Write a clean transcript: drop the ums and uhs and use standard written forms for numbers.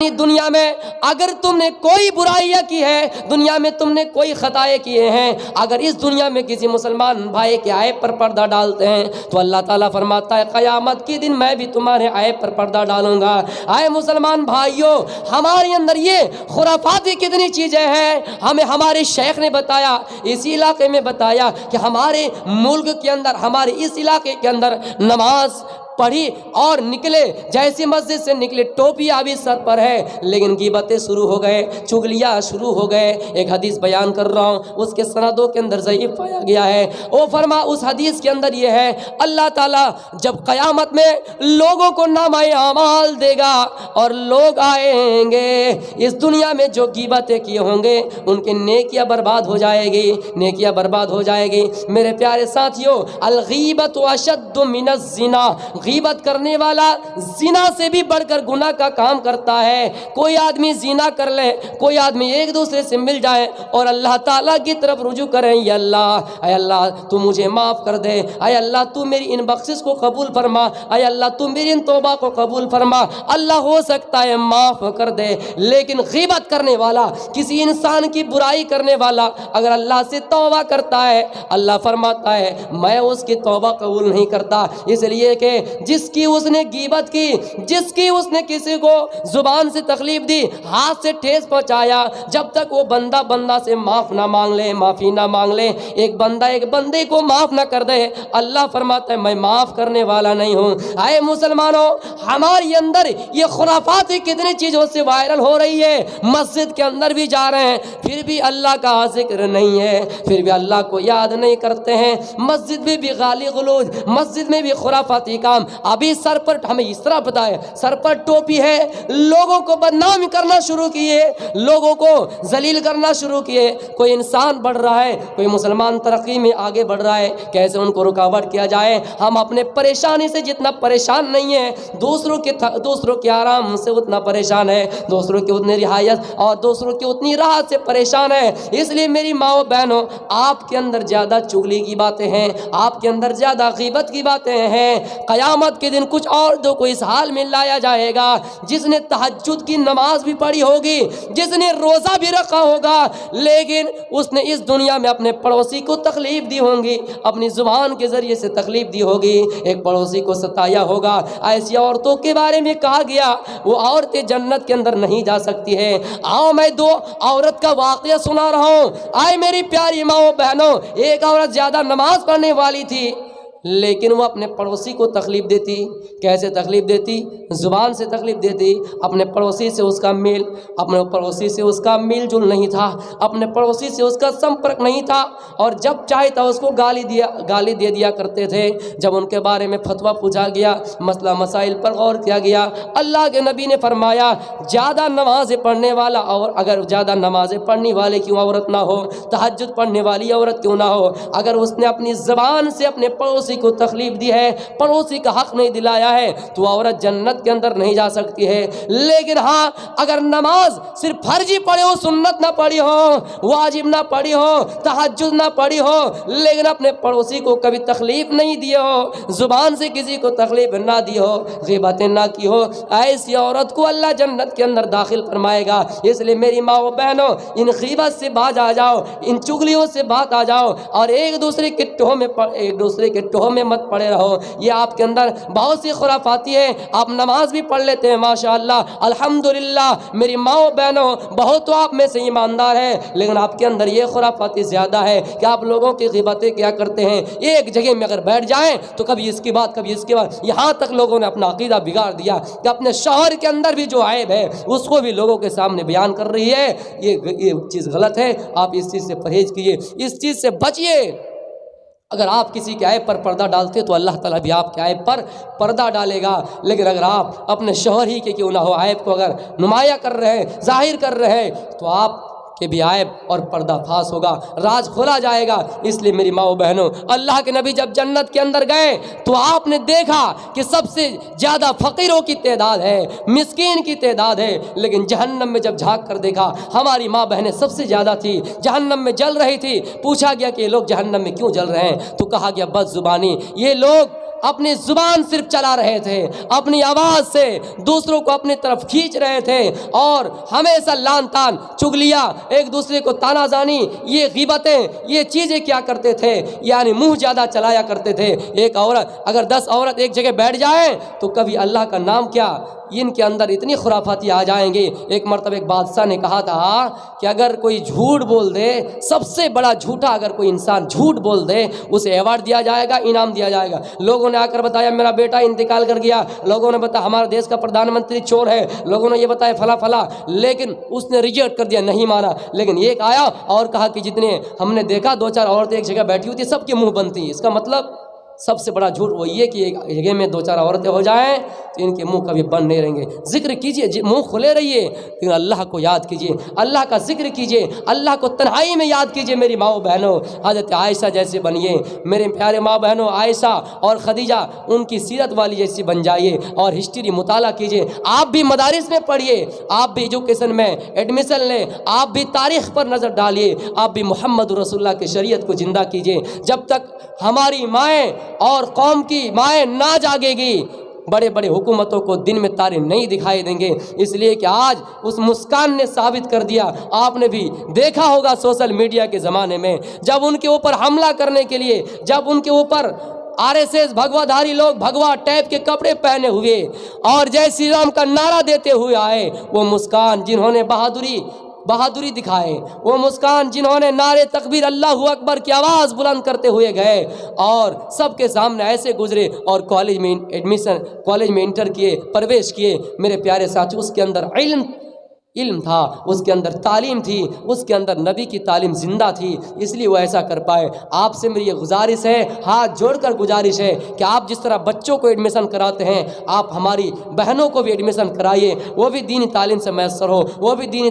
یعنی دنیا میں اگر تم نے کوئی برائیاں کی ہے، دنیا میں تم نے کوئی خطائیں کیے ہیں، اگر اس دنیا میں کسی مسلمان بھائی کے عیب پر پردہ ڈالتے ہیں تو اللہ تعالیٰ فرماتا ہے قیامت کے دن میں بھی تمہارے عیب پر پردہ ڈالوں گا۔ اے مسلمان بھائیوں، ہمارے اندر یہ خرافاتی کتنی چیزیں ہیں، ہمیں ہمارے شیخ نے بتایا، اسی علاقے میں بتایا کہ ہمارے ملک کے اندر، ہمارے اس علاقے کے اندر نماز پڑھی اور نکلے، جیسے مسجد سے نکلے ٹوپی ابھی سر پر ہے، لیکن غیبتیں شروع ہو گئے، چغلیاں شروع ہو گئے۔ ایک حدیث بیان کر رہا ہوں، اس کے سندوں کے اندر ضعیف پایا گیا ہے۔ وہ فرما اس حدیث کے اندر یہ ہے، اللہ تعالیٰ جب قیامت میں لوگوں کو نامہ اعمال دے گا اور لوگ آئیں گے، اس دنیا میں جو غیبتیں کیے ہوں گے ان کی نیکیاں برباد ہو جائے گی، نیکیاں برباد ہو جائے گی۔ میرے پیارے ساتھیوں، الغیبت اشد من الزنا، غیبت کرنے والا زنا سے بھی بڑھ کر گناہ کا کام کرتا ہے۔ کوئی آدمی زنا کر لے، کوئی آدمی ایک دوسرے سے مل جائے اور اللہ تعالیٰ کی طرف رجوع کریں، یا اللہ، اے اللہ تو مجھے معاف کر دے، اے اللہ تو میری ان بخشش کو قبول فرما، اے اللہ تو میری ان توبہ کو قبول فرما، اللہ ہو سکتا ہے معاف کر دے۔ لیکن غیبت کرنے والا، کسی انسان کی برائی کرنے والا اگر اللہ سے توبہ کرتا ہے، اللہ فرماتا ہے میں اس کی توبہ قبول نہیں کرتا، اس لیے کہ جس کی اس نے غیبت کی، جس کی اس نے کسی کو زبان سے تکلیف دی، ہاتھ سے ٹھیس پہنچایا، جب تک وہ بندہ سے معاف نہ مانگ لے، معافی نہ مانگ لے، ایک بندہ ایک بندے کو معاف نہ کر دے، اللہ فرماتا ہے میں معاف کرنے والا نہیں ہوں۔ اے مسلمانوں، ہمارے اندر یہ خرافات کتنی چیزوں سے وائرل ہو رہی ہے، مسجد کے اندر بھی جا رہے ہیں پھر بھی اللہ کا ذکر نہیں ہے، پھر بھی اللہ کو یاد نہیں کرتے ہیں، مسجد میں بھی گالی غلوج، مسجد میں بھی خرافاتی کام۔ ابھی سر پر ہمیں اس طرح پتہ ہے، سر پر ٹوپی ہے، لوگوں کو بدنام کرنا شروع کیے، لوگوں کو ذلیل کرنا شروع کیے۔ کوئی انسان بڑھ رہا ہے، کوئی مسلمان ترقی میں آگے بڑھ رہا ہے، کیسے ان کو رکاوٹ کیا جائے۔ ہم اپنے پریشانی سے جتنا پریشان نہیں ہیں، دوسروں کے آرام سے اتنا پریشان ہے، دوسروں کی اتنی رہائش اور دوسروں کی اتنی راحت سے پریشان ہے۔ اس لیے میری ماؤں بہنوں، آپ کے اندر زیادہ چغلی کی باتیں ہیں، آپ کے اندر زیادہ غیبت کی باتیں ہیں، قیامت کے دن کچھ اور دو کو اس حال میں لایا جائے گا، جس نے تہجد کی نماز بھی پڑھی ہوگی، جس نے روزہ بھی رکھا ہوگا، لیکن اس نے اس دنیا میں اپنے پڑوسی کو تکلیف دی ہوگی، اپنی زبان کے ذریعے سے تکلیف دی ہوگی، ایک پڑوسی کو ستایا ہوگا۔ ایسی عورتوں کے بارے میں کہا گیا وہ عورتیں جنت کے اندر نہیں جا سکتی ہے۔ آؤ میں دو عورت کا واقعہ سنا رہا ہوں۔ آئے میری پیاری ماؤں بہنوں، ایک عورت زیادہ نماز پڑھنے والی تھی، لیکن وہ اپنے پڑوسی کو تکلیف دیتی۔ کیسے تکلیف دیتی؟ زبان سے تکلیف دیتی۔ اپنے پڑوسی سے اس کا میل جل نہیں تھا، اپنے پڑوسی سے اس کا سمپرک نہیں تھا، اور جب چاہتا اس کو گالی دے دیا کرتے تھے۔ جب ان کے بارے میں فتویٰ پوچھا گیا، مسئلہ مسائل پر غور کیا گیا، اللہ کے نبی نے فرمایا زیادہ نمازیں پڑھنے والا، اور اگر زیادہ نمازیں پڑھنے والے کیوں عورت نہ ہو، تہجد پڑھنے والی عورت کیوں نہ ہو، اگر اس نے اپنی زبان سے اپنے پڑوسی کو تکلیف دی ہے، پڑوسی کا حق نہیں دلایا ہے، تو عورت جنت کے اندر نہیں جا سکتی ہے۔ لیکن ہاں، اگر نماز صرف فرضی پڑھی ہو، سنت نہ پڑھی ہو، واجب نہ پڑھی ہو، تہجد نہ پڑھی ہو، لیکن اپنے پڑوسی کو کبھی تکلیف نہیں دی ہو، زبان سے کسی کو تکلیف نہ دی ہو، غیبتیں نہ کی ہو، ایسی عورت کو اللہ جنت کے اندر داخل فرمائے گا۔ اس لیے میری ماں و بہنوں، ان غیبت سے باز آ جاؤ، ان چغلیوں سے باز آ جاؤ، اور ایک دوسرے کے ٹوہ میں مت پڑے رہو۔ یہ آپ کے اندر بہت سی خرافاتی ہے، آپ نماز بھی پڑھ لیتے ہیں ماشاءاللہ، الحمدللہ، میری ماں و بہنوں، بہت تو آپ میں سے ایماندار ہے، لیکن آپ کے اندر یہ خرافاتی زیادہ ہے کہ آپ لوگوں کی غیبتیں کیا کرتے ہیں۔ ایک جگہ میں اگر بیٹھ جائیں تو کبھی اس کی بات، کبھی اس کی بات، یہاں تک لوگوں نے اپنا عقیدہ بگاڑ دیا کہ اپنے شوہر کے اندر بھی جو عیب ہے اس کو بھی لوگوں کے سامنے بیان کر رہی ہے۔ یہ چیز غلط ہے، آپ اس چیز سے پرہیز کیجیے، اس چیز سے بچیے۔ اگر آپ کسی کے عیب پر پردہ ڈالتے تو اللہ تعالیٰ بھی آپ کے عیب پر پردہ ڈالے گا، لیکن اگر آپ اپنے شوہر ہی کے کیوں نہ ہو عیب کو اگر نمایاں کر رہے ہیں، ظاہر کر رہے ہیں، تو آپ کہ بھی عیب اور پردہ فاش ہوگا، راز کھولا جائے گا۔ اس لیے میری ماں و بہنوں، اللہ کے نبی جب جنت کے اندر گئے تو آپ نے دیکھا کہ سب سے زیادہ فقیروں کی تعداد ہے، مسکین کی تعداد ہے، لیکن جہنم میں جب جھانک کر دیکھا ہماری ماں بہنیں سب سے زیادہ تھی، جہنم میں جل رہی تھی۔ پوچھا گیا کہ یہ لوگ جہنم میں کیوں جل رہے ہیں، تو کہا گیا بد زبانی، یہ لوگ اپنی زبان صرف چلا رہے تھے، اپنی آواز سے دوسروں کو اپنی طرف کھینچ رہے تھے، اور ہمیشہ لان تان، چغلیاں، ایک دوسرے کو تانا زانی، یہ غیبتیں، یہ چیزیں کیا کرتے تھے، یعنی منہ زیادہ چلایا کرتے تھے۔ ایک عورت اگر 10 عورت ایک جگہ بیٹھ جائیں تو کبھی اللہ کا نام کیا، ان کے اندر اتنی خرافاتی آ جائیں گے۔ ایک مرتبہ ایک بادشاہ نے کہا تھا کہ اگر کوئی جھوٹ بول دے، سب سے بڑا جھوٹا اگر کوئی انسان جھوٹ بول دے، اسے ایوارڈ دیا جائے گا، انعام دیا جائے گا۔ لوگوں نے آ کر بتایا میرا بیٹا انتقال کر گیا، لوگوں نے بتایا ہمارے دیش کا پردھان منتری چور ہے، لوگوں نے یہ بتایا فلاں فلاں، لیکن اس نے ریجیکٹ کر دیا، نہیں مانا۔ لیکن ایک آیا اور کہا کہ جتنے ہم نے دیکھا 2-4 عورتیں ایک جگہ بیٹھی ہوئی تھی، سب کے منہ بند تھی۔ اس کا مطلب سب سے بڑا جھوٹ وہ یہ کہ ایک جگہ میں 2-4 عورتیں ہو جائیں تو ان کے منہ کبھی بند نہیں رہیں گے۔ ذکر کیجئے، منہ کھلے رہیے، لیکن اللہ کو یاد کیجئے، اللہ کا ذکر کیجئے، اللہ کو تنہائی میں یاد کیجئے۔ میری ماؤں بہنوں، حضرت عائشہ جیسے بنیے، میرے پیارے ماں بہنوں، عائشہ اور خدیجہ ان کی سیرت والی جیسی بن جائیے، اور ہسٹری مطالعہ کیجئے۔ آپ بھی مدارس میں پڑھیے، آپ بھی ایجوکیشن میں ایڈمیشن لیں، آپ بھی تاریخ پر نظر ڈالیے، آپ بھی محمد رسول اللہ کی شریعت کو زندہ کیجئے۔ جب تک ہماری مائیں اور قوم کی مائیں نہ جاگے گی، بڑے بڑے حکومتوں کو دن میں تارے نہیں دکھائی دیں گے۔ اس لیے کہ آج اس مسکان نے ثابت کر دیا، آپ نے بھی دیکھا ہوگا سوشل میڈیا کے زمانے میں، جب ان کے اوپر حملہ کرنے کے لیے، جب ان کے اوپر RSS بھگوا دھاری لوگ بھگوا ٹیپ کے کپڑے پہنے ہوئے اور جے شری رام کا نعرہ دیتے ہوئے آئے، وہ مسکان جنہوں نے بہادری دکھائے، وہ مسکان جنہوں نے نعرے تکبیر اللہ اکبر کی آواز بلند کرتے ہوئے گئے اور سب کے سامنے ایسے گزرے اور کالج میں انٹر کیے، پرویش کیے۔ میرے پیارے ساتھی، اس کے اندر علم تھا، اس کے اندر تعلیم تھی، اس کے اندر نبی کی تعلیم زندہ تھی، اس لیے وہ ایسا کر پائے۔ آپ سے میری یہ گزارش ہے، ہاتھ جوڑ کر گزارش ہے کہ آپ جس طرح بچوں کو ایڈمیشن کراتے ہیں، آپ ہماری بہنوں کو بھی ایڈمیشن کرائیے، وہ بھی دینی تعلیم سے میسر ہو، وہ بھی دینی